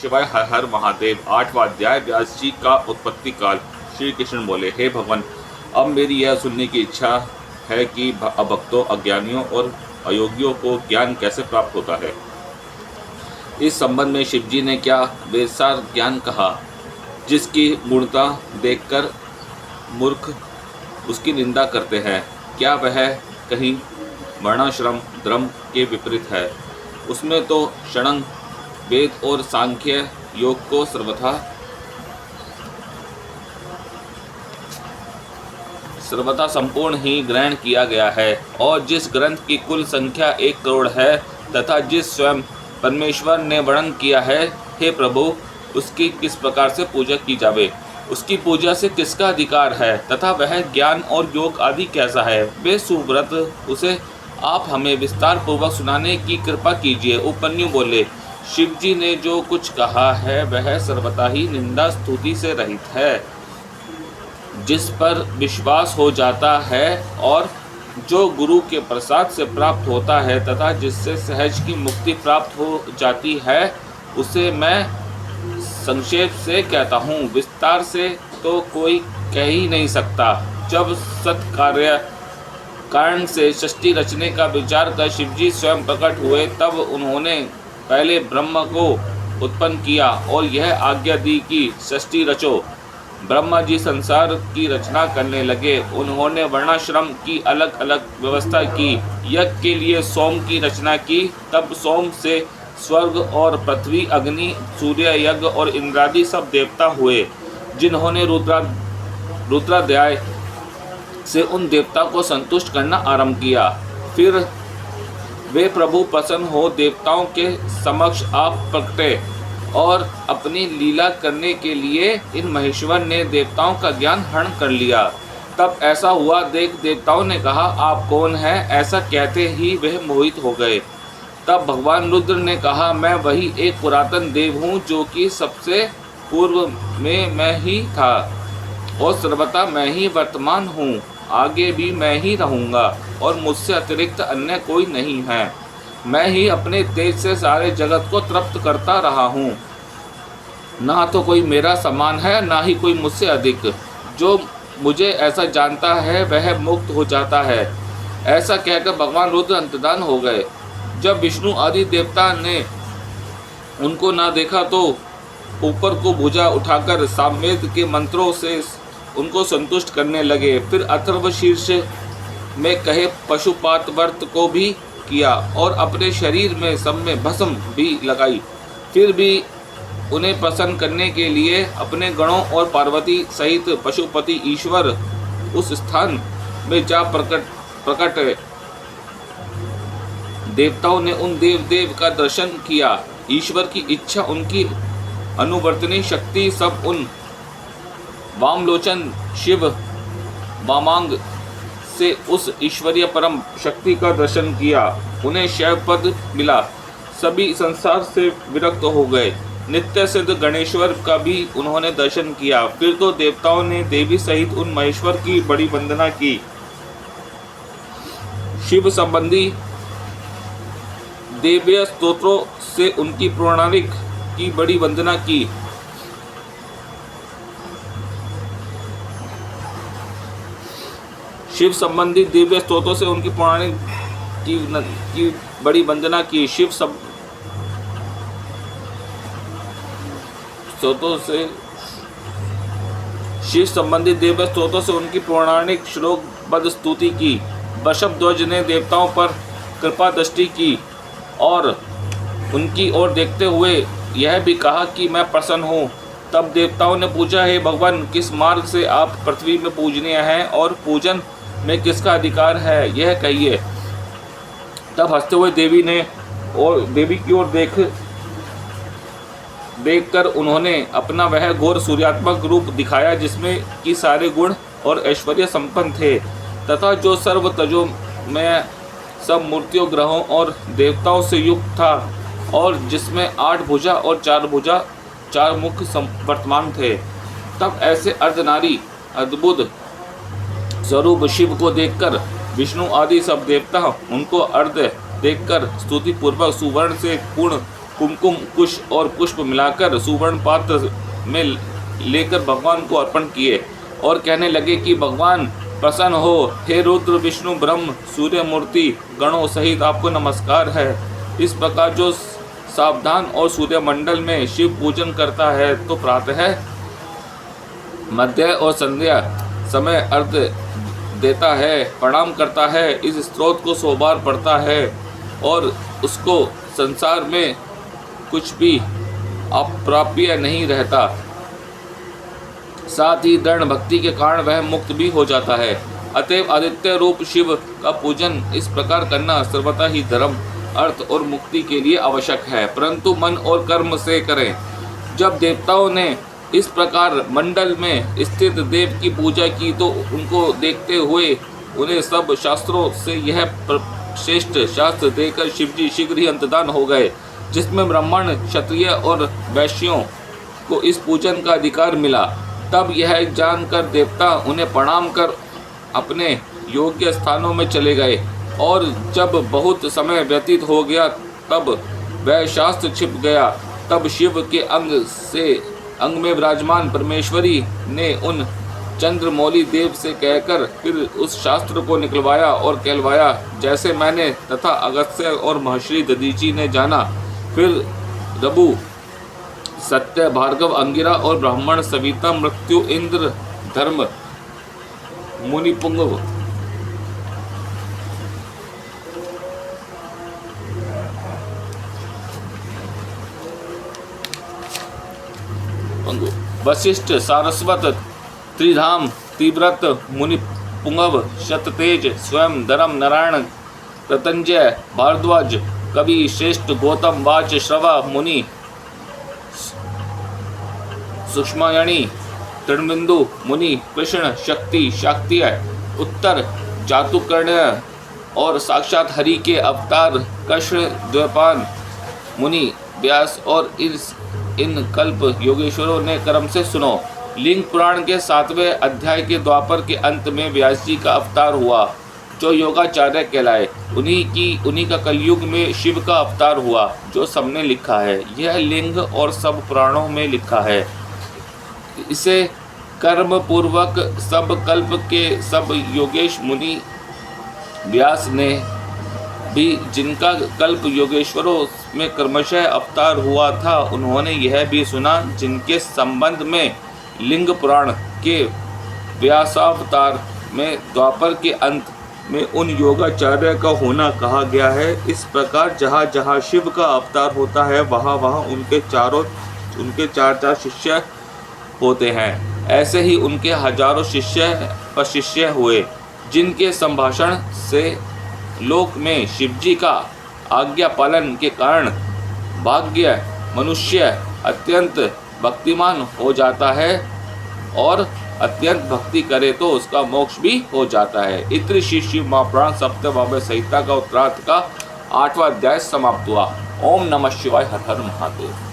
शिवाय हर हर महादेव। 8वां अध्याय व्यास जी का उत्पत्ति काल। श्री कृष्ण बोले, हे भगवान, अब मेरी यह सुनने की इच्छा है कि अभक्तों, अज्ञानियों और अयोग्यों को ज्ञान कैसे प्राप्त होता है। इस संबंध में शिव जी ने क्या वेदसार ज्ञान कहा, जिसकी गुणता देखकर मूर्ख उसकी निंदा करते हैं। क्या वह कहीं वर्णाश्रम धर्म के विपरीत है? उसमें तो षडंग वेद और सांख्य योग को सर्वथा संपूर्ण ही ग्रहण किया गया है। और जिस ग्रंथ की कुल संख्या 1 करोड़ है तथा जिस स्वयं परमेश्वर ने वर्णन किया है, हे प्रभु, उसकी किस प्रकार से पूजा की जावे, उसकी पूजा से किसका अधिकार है तथा वह ज्ञान और योग आदि कैसा है, वे सुव्रत, उसे आप हमें विस्तार पूर्वक सुनाने की कृपा कीजिए। उपन्यु बोले, शिव जी ने जो कुछ कहा है वह सर्वथा ही निंदा स्तुति से रहित है। जिस पर विश्वास हो जाता है और जो गुरु के प्रसाद से प्राप्त होता है तथा जिससे सहज की मुक्ति प्राप्त हो जाती है, उसे मैं संक्षेप से कहता हूँ, विस्तार से तो कोई कह ही नहीं सकता। जब सत्कार्य कारण से सृष्टि रचने का विचार कर शिवजी स्वयं प्रकट हुए, तब उन्होंने पहले ब्रह्म को उत्पन्न किया और यह आज्ञा दी कि सृष्टि रचो। ब्रह्मा जी संसार की रचना करने लगे। उन्होंने वर्णाश्रम की अलग अलग व्यवस्था की। यज्ञ के लिए सोम की रचना की। तब सोम से स्वर्ग और पृथ्वी, अग्नि, सूर्य, यज्ञ और इंद्रादि सब देवता हुए, जिन्होंने रुद्राध्याय से उन देवता को संतुष्ट करना आरंभ किया। फिर वे प्रभु प्रसन्न हो देवताओं के समक्ष आप प्रकटे और अपनी लीला करने के लिए इन महेश्वर ने देवताओं का ज्ञान हरण कर लिया। तब ऐसा हुआ देख देवताओं ने कहा, आप कौन हैं? ऐसा कहते ही वह मोहित हो गए। तब भगवान रुद्र ने कहा, मैं वही एक पुरातन देव हूँ जो कि सबसे पूर्व में मैं ही था और सर्वथा मैं ही वर्तमान हूँ, आगे भी मैं ही रहूँगा और मुझसे अतिरिक्त अन्य कोई नहीं है। मैं ही अपने तेज से सारे जगत को तृप्त करता रहा हूँ। ना तो कोई मेरा समान है, ना ही कोई मुझसे अधिक। जो मुझे ऐसा जानता है वह मुक्त हो जाता है। ऐसा कहकर भगवान रुद्र अंतर्धान हो गए। जब विष्णु आदि देवता ने उनको ना देखा तो ऊपर को भुजा उठाकर सामवेद के मंत्रों से उनको संतुष्ट करने लगे। फिर अथर्व शीर्ष में कहे पशुपात व्रत को भी किया और अपने शरीर में सब में भस्म भी लगाई। फिर भी उन्हें प्रसन्न करने के लिए अपने गणों और पार्वती सहित पशुपति ईश्वर उस स्थान में जा प्रकट देवताओं ने उन देव का दर्शन किया। ईश्वर की इच्छा, उनकी अनुवर्तनी शक्ति सब उन वामलोचन शिव वामांग से उस ईश्वरीय परम शक्ति का दर्शन किया। उन्हें शैव पद मिला। सभी संसार से विरक्त हो गए। नित्य सिद्ध गणेश्वर का भी उन्होंने दर्शन किया। फिर तो देवताओं ने देवी सहित उन महेश्वर की बड़ी वंदना की। शिव संबंधी देव्य स्तोत्रों से उनकी पौराणिक की बड़ी वंदना की। शिव संबंधी दिव्य स्तोत्रों से उनकी पौराणिक की बड़ी वंदना की। शिव संबंधी दिव्य स्तोत्रों से उनकी पौराणिक श्लोकबद्ध स्तुति की। वृषभध्वज ने देवताओं पर कृपा दृष्टि की और उनकी ओर देखते हुए यह भी कहा कि मैं प्रसन्न हूँ। तब देवताओं ने पूछा, हे भगवान, किस मार्ग से आप पृथ्वी में पूजनीय हैं और पूजन में किसका अधिकार है, यह कहिए। तब हंसते हुए देवी की ओर देखकर उन्होंने अपना वह घोर सूर्यात्मक रूप दिखाया, जिसमें कि सारे गुण और ऐश्वर्य संपन्न थे तथा जो सर्व तजो में सब मूर्तियों, ग्रहों और देवताओं से युक्त था और जिसमें 8 भुजा और 4 मुख वर्तमान थे। तब ऐसे अर्धनारी अद्भुत स्वरूप शिव को देखकर विष्णु आदि सब देवता उनको अर्ध देखकर स्तुति पूर्वक सुवर्ण से पूर्ण कुमकुम, कुश और पुष्प मिलाकर सुवर्ण पात्र में लेकर भगवान को अर्पण किए और कहने लगे कि भगवान प्रसन्न हो। हे रुद्र, विष्णु, ब्रह्म, सूर्य मूर्ति गणों सहित आपको नमस्कार है। इस प्रकार जो सावधान और सूर्य मंडल में शिव पूजन करता है तो प्रातः, मध्य और संध्या समय अर्घ देता है, प्रणाम करता है, इस स्तोत्र को 100 बार पढ़ता है और उसको संसार में कुछ भी अप्राप्य नहीं रहता। साथ ही दृढ़ भक्ति के कारण वह मुक्त भी हो जाता है। अतएव आदित्य रूप शिव का पूजन इस प्रकार करना सर्वथा ही धर्म, अर्थ और मुक्ति के लिए आवश्यक है, परंतु मन और कर्म से करें। जब देवताओं ने इस प्रकार मंडल में स्थित देव की पूजा की तो उनको देखते हुए उन्हें सब शास्त्रों से यह श्रेष्ठ शास्त्र देकर शिवजी शीघ्र ही अंतर्धान हो गए, जिसमें ब्राह्मण, क्षत्रिय और वैश्यों को इस पूजन का अधिकार मिला। तब यह जानकर देवता उन्हें प्रणाम कर अपने योग्य स्थानों में चले गए और जब बहुत समय व्यतीत हो गया तब वह शास्त्र छिप गया। तब शिव के अंग में विराजमान परमेश्वरी ने उन चंद्रमौली देव से कहकर फिर उस शास्त्र को निकलवाया और कहलवाया, जैसे मैंने तथा अगस्त्य और महर्षि दधीचि ने जाना। फिर रघु, सत्य, भार्गव, अंगिरा और ब्राह्मण, सविता, मृत्यु, इंद्र, धर्म, मुनि, पुंगव, वशिष्ठ, सारस्वत, त्रिधाम, तीव्रत, मुनि, पुंगव, शततेज, स्वयं, धर्म, नारायण, कृतंजय, भारद्वाज, कवि, श्रेष्ठ, गौतम, वाच, श्रवा, मुनि, सूक्ष्मयणी, तृणबिंदु, मुनि, कृष्ण, शक्ति, शाक्तिय, उत्तर, चातुकर्ण्य और साक्षात हरि के अवतार कृष्ण, द्वैपायन, मुनि, व्यास और इन कल्प योगेश्वरों ने क्रम से सुनो। लिंग पुराण के 7वें अध्याय के द्वापर के अंत में व्यास जी का अवतार हुआ जो योगाचार्य कहलाए। उन्हीं का कलयुग में शिव का अवतार हुआ जो सबने लिखा है। यह लिंग और सब पुराणों में लिखा है। इसे कर्म पूर्वक सब कल्प के सब योगेश मुनि व्यास ने भी, जिनका कल्प योगेश्वरों में क्रमशः अवतार हुआ था, उन्होंने यह भी सुना, जिनके संबंध में लिंग पुराण के व्यासावतार में द्वापर के अंत में उन योगाचार्य का होना कहा गया है। इस प्रकार जहाँ जहाँ शिव का अवतार होता है वहाँ वहाँ उनके चार शिष्य होते हैं। ऐसे ही उनके हजारों शिष्य हुए, जिनके संभाषण से लोक में शिवजी का आज्ञा पालन के कारण भाग्य मनुष्य अत्यंत भक्तिमान हो जाता है और अत्यंत भक्ति करे तो उसका मोक्ष भी हो जाता है। इतनी श्री शिव महापुराण सप्तभाव संहिता का उत्तरार्थ का 8वां अध्याय समाप्त हुआ। ओम नमः शिवाय। हर हर महादेव।